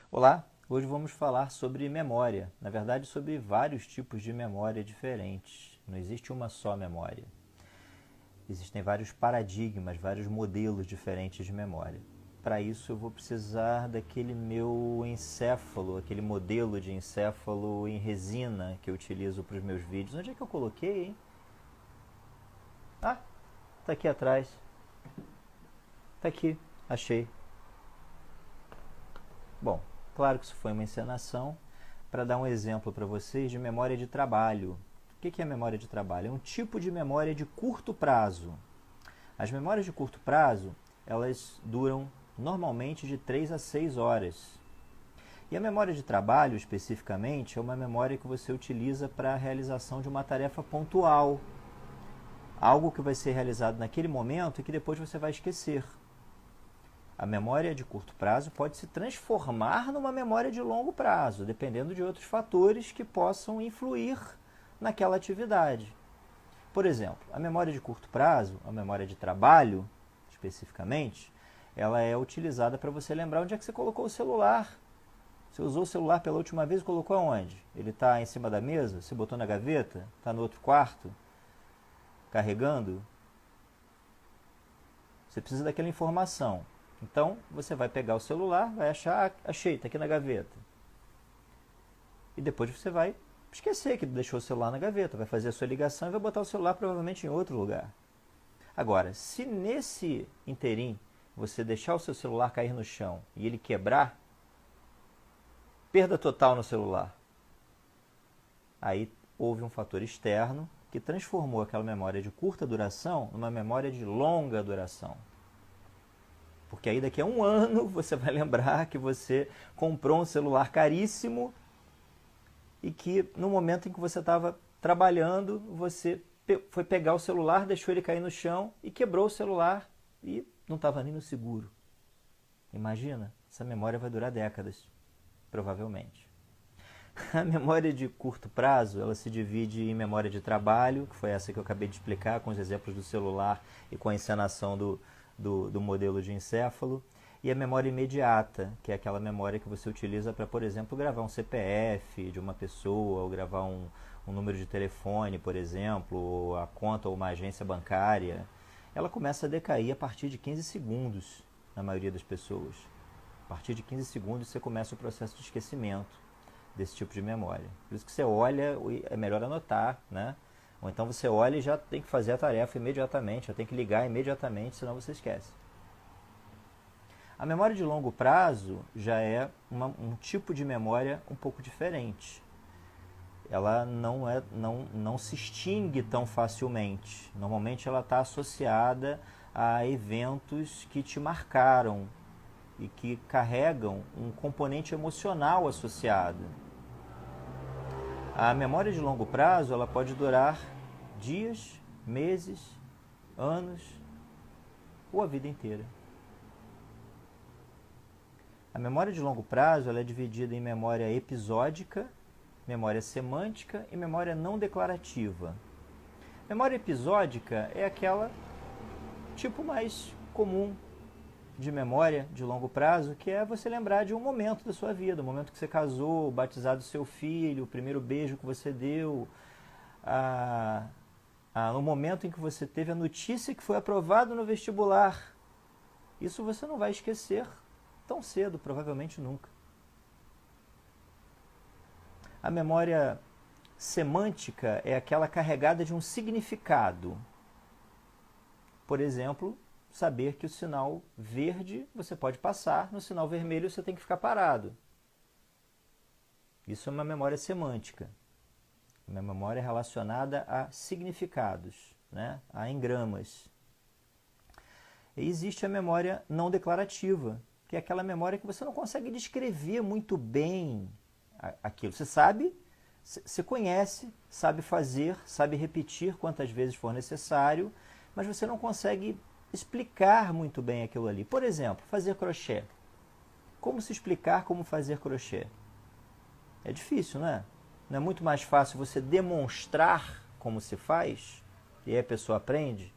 Olá, hoje vamos falar sobre memória. Na verdade, sobre vários tipos de memória diferentes. Não existe uma só memória. Existem vários paradigmas, vários modelos diferentes de memória. Para isso, eu vou precisar daquele meu encéfalo, aquele modelo de encéfalo em resina que eu utilizo para os meus vídeos. Onde é que eu coloquei, hein? Ah, tá aqui atrás. Tá aqui, achei. Bom, claro que isso foi uma encenação para dar um exemplo para vocês de memória de trabalho. O que é memória de trabalho? É um tipo de memória de curto prazo. As memórias de curto prazo, elas duram normalmente de 3 a 6 horas. E a memória de trabalho, especificamente, é uma memória que você utiliza para a realização de uma tarefa pontual. Algo que vai ser realizado naquele momento e que depois você vai esquecer. A memória de curto prazo pode se transformar numa memória de longo prazo, dependendo de outros fatores que possam influir naquela atividade. Por exemplo, a memória de curto prazo, a memória de trabalho, especificamente, ela é utilizada para você lembrar onde é que você colocou o celular. Você usou o celular pela última vez e colocou aonde? Ele está em cima da mesa? Você botou na gaveta? Está no outro quarto? Carregando? Você precisa daquela informação. Então, você vai pegar o celular, vai achar, achei, está aqui na gaveta. E depois você vai esquecer que deixou o celular na gaveta, vai fazer a sua ligação e vai botar o celular provavelmente em outro lugar. Agora, se nesse interim você deixar o seu celular cair no chão e ele quebrar, perda total no celular. Aí houve um fator externo que transformou aquela memória de curta duração numa memória de longa duração. Porque aí daqui a um ano você vai lembrar que você comprou um celular caríssimo e que no momento em que você estava trabalhando, você foi pegar o celular, deixou ele cair no chão e quebrou o celular e não estava nem no seguro. Imagina, essa memória vai durar décadas, provavelmente. A memória de curto prazo, ela se divide em memória de trabalho, que foi essa que eu acabei de explicar, com os exemplos do celular e com a encenação do modelo de encéfalo, e a memória imediata, que é aquela memória que você utiliza para, por exemplo, gravar um CPF de uma pessoa, ou gravar um número de telefone, por exemplo, ou a conta ou uma agência bancária. Ela começa a decair a partir de 15 segundos, na maioria das pessoas. A partir de 15 segundos você começa o processo de esquecimento desse tipo de memória. Por isso que você olha, é melhor anotar, né? Ou então você olha e já tem que fazer a tarefa imediatamente, já tem que ligar imediatamente, senão você esquece. A memória de longo prazo já é um tipo de memória um pouco diferente. Ela não se extingue tão facilmente. Normalmente ela está associada a eventos que te marcaram e que carregam um componente emocional associado. A memória de longo prazo ela pode durar dias, meses, anos ou a vida inteira. A memória de longo prazo ela é dividida em memória episódica, memória semântica e memória não declarativa. Memória episódica é aquela tipo mais comum de memória de longo prazo, que é você lembrar de um momento da sua vida, o momento que você casou, o batizado do seu filho, o primeiro beijo que você deu, no momento em que você teve a notícia que foi aprovado no vestibular. Isso você não vai esquecer tão cedo, provavelmente nunca. A memória semântica é aquela carregada de um significado. Por exemplo, saber que o sinal verde você pode passar, no sinal vermelho você tem que ficar parado. Isso é uma memória semântica. Uma memória relacionada a significados, né? A engramas. E existe a memória não declarativa, que é aquela memória que você não consegue descrever muito bem aquilo. Você sabe, você conhece, sabe fazer, sabe repetir quantas vezes for necessário, mas você não consegue explicar muito bem aquilo ali. Por exemplo, fazer crochê. Como se explicar como fazer crochê? É difícil, não é? Não é muito mais fácil você demonstrar como se faz e aí a pessoa aprende?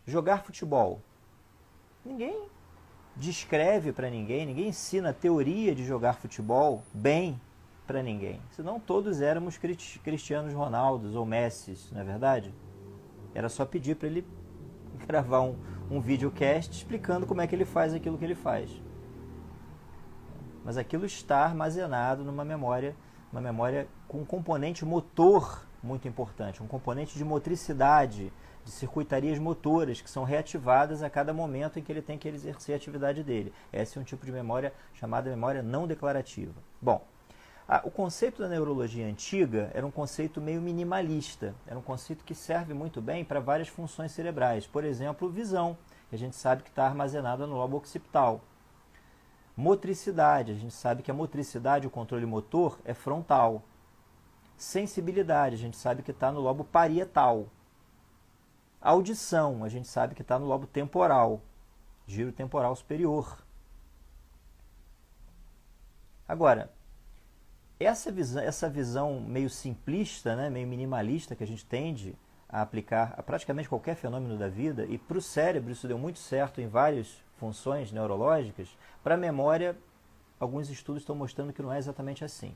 Jogar futebol. Ninguém descreve para ninguém, ninguém ensina a teoria de jogar futebol bem para ninguém. Senão todos éramos Cristianos Ronaldos ou Messis, não é verdade? Era só pedir para ele gravar um videocast explicando como é que ele faz aquilo que ele faz. Mas aquilo está armazenado numa memória, uma memória com um componente motor muito importante, um componente de motricidade, de circuitarias motoras que são reativadas a cada momento em que ele tem que exercer a atividade dele. Esse é um tipo de memória chamada memória não declarativa. Bom, o conceito da neurologia antiga era um conceito meio minimalista, era um conceito que serve muito bem para várias funções cerebrais. Por exemplo, visão, que a gente sabe que está armazenada no lobo occipital. Motricidade, a gente sabe que a motricidade, o controle motor, é frontal. Sensibilidade, a gente sabe que está no lobo parietal. Audição, a gente sabe que está no lobo temporal, giro temporal superior. Agora, essa visão meio simplista, né, meio minimalista que a gente tende a aplicar a praticamente qualquer fenômeno da vida, e para o cérebro isso deu muito certo em várias funções neurológicas, para a memória, alguns estudos estão mostrando que não é exatamente assim.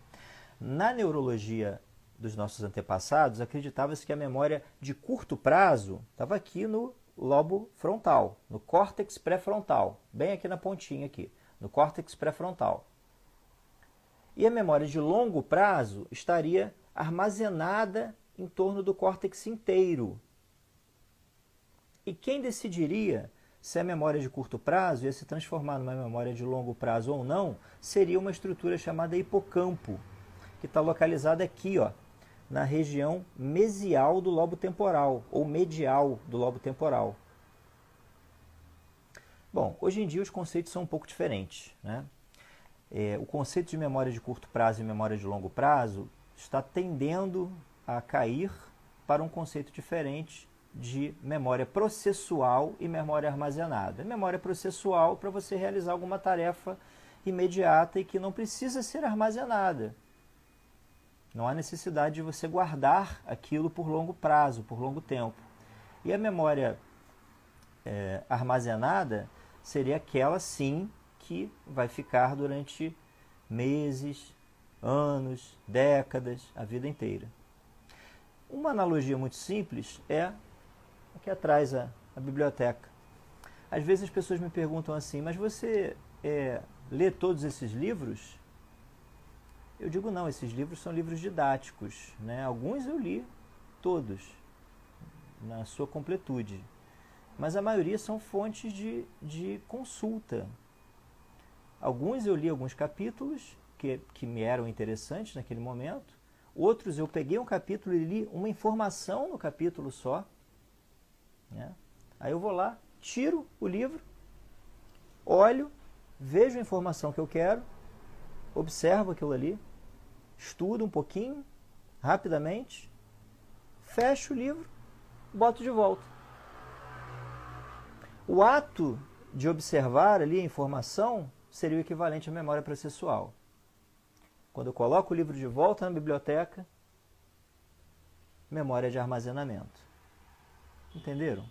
Na neurologia dos nossos antepassados, acreditava-se que a memória de curto prazo estava aqui no lobo frontal, no córtex pré-frontal, bem aqui na pontinha aqui, no córtex pré-frontal. E a memória de longo prazo estaria armazenada em torno do córtex inteiro. E quem decidiria se a memória de curto prazo ia se transformar numa memória de longo prazo ou não, seria uma estrutura chamada hipocampo, que está localizada aqui, ó, na região mesial do lobo temporal, ou medial do lobo temporal. Bom, hoje em dia os conceitos são um pouco diferentes, né? O conceito de memória de curto prazo e memória de longo prazo está tendendo a cair para um conceito diferente de memória processual e memória armazenada. Memória processual para você realizar alguma tarefa imediata e que não precisa ser armazenada. Não há necessidade de você guardar aquilo por longo prazo, por longo tempo. E a memória armazenada seria aquela, sim, que vai ficar durante meses, anos, décadas, a vida inteira. Uma analogia muito simples é aqui atrás a biblioteca. Às vezes as pessoas me perguntam assim, mas você lê todos esses livros? Eu digo não, esses livros são livros didáticos, né? Alguns eu li todos, na sua completude. Mas a maioria são fontes de consulta. Alguns eu li alguns capítulos que me eram interessantes naquele momento. Outros eu peguei um capítulo e li uma informação no capítulo só. Né? Aí eu vou lá, tiro o livro, olho, vejo a informação que eu quero, observo aquilo ali, estudo um pouquinho, rapidamente, fecho o livro, boto de volta. O ato de observar ali a informação seria o equivalente à memória processual. Quando eu coloco o livro de volta na biblioteca, memória de armazenamento. Entenderam?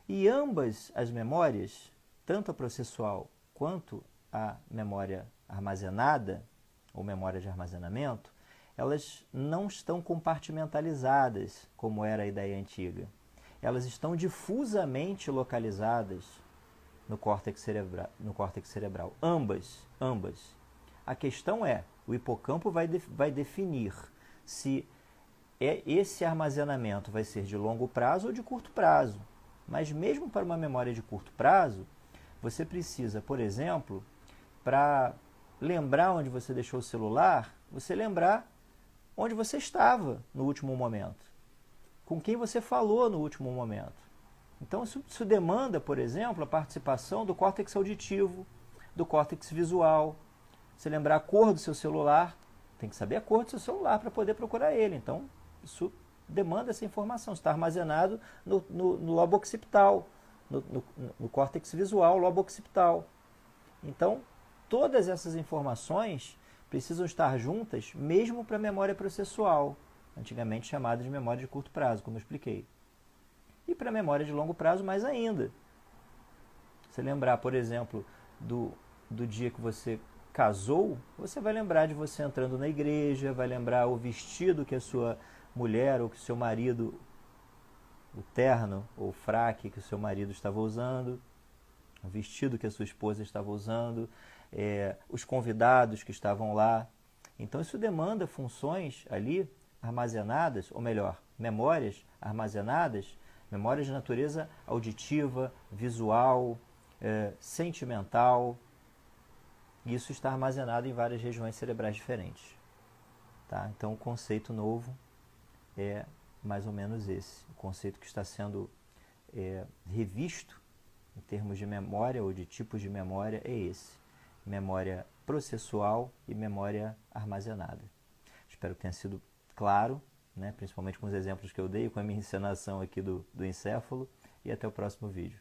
E ambas as memórias, tanto a processual quanto a memória armazenada, ou memória de armazenamento, elas não estão compartimentalizadas, como era a ideia antiga. Elas estão difusamente localizadas no córtex cerebral. Ambas. A questão é, o hipocampo vai definir se esse armazenamento vai ser de longo prazo ou de curto prazo. Mas mesmo para uma memória de curto prazo, você precisa, por exemplo, para lembrar onde você deixou o celular, você lembrar onde você estava no último momento, com quem você falou no último momento. Então isso demanda, por exemplo, a participação do córtex auditivo, do córtex visual. Você lembrar a cor do seu celular, tem que saber a cor do seu celular para poder procurar ele. Então isso demanda essa informação, está armazenado no lobo occipital, no córtex visual, lobo occipital. Então, todas essas informações precisam estar juntas, mesmo para a memória processual, antigamente chamada de memória de curto prazo, como eu expliquei. E para a memória de longo prazo, mais ainda. Você lembrar, por exemplo, do dia que você casou, você vai lembrar de você entrando na igreja, vai lembrar o vestido que a sua mulher ou que o seu marido, o terno ou o fraque que o seu marido estava usando, o vestido que a sua esposa estava usando, os convidados que estavam lá. Então isso demanda funções ali armazenadas, ou melhor, memórias armazenadas, memórias de natureza auditiva, visual, sentimental. Isso está armazenado em várias regiões cerebrais diferentes. Tá? Então o conceito novo é mais ou menos esse. O conceito que está sendo revisto em termos de memória ou de tipos de memória é esse. Memória processual e memória armazenada. Espero que tenha sido claro, né? Principalmente com os exemplos que eu dei, com a minha encenação aqui do encéfalo, e até o próximo vídeo.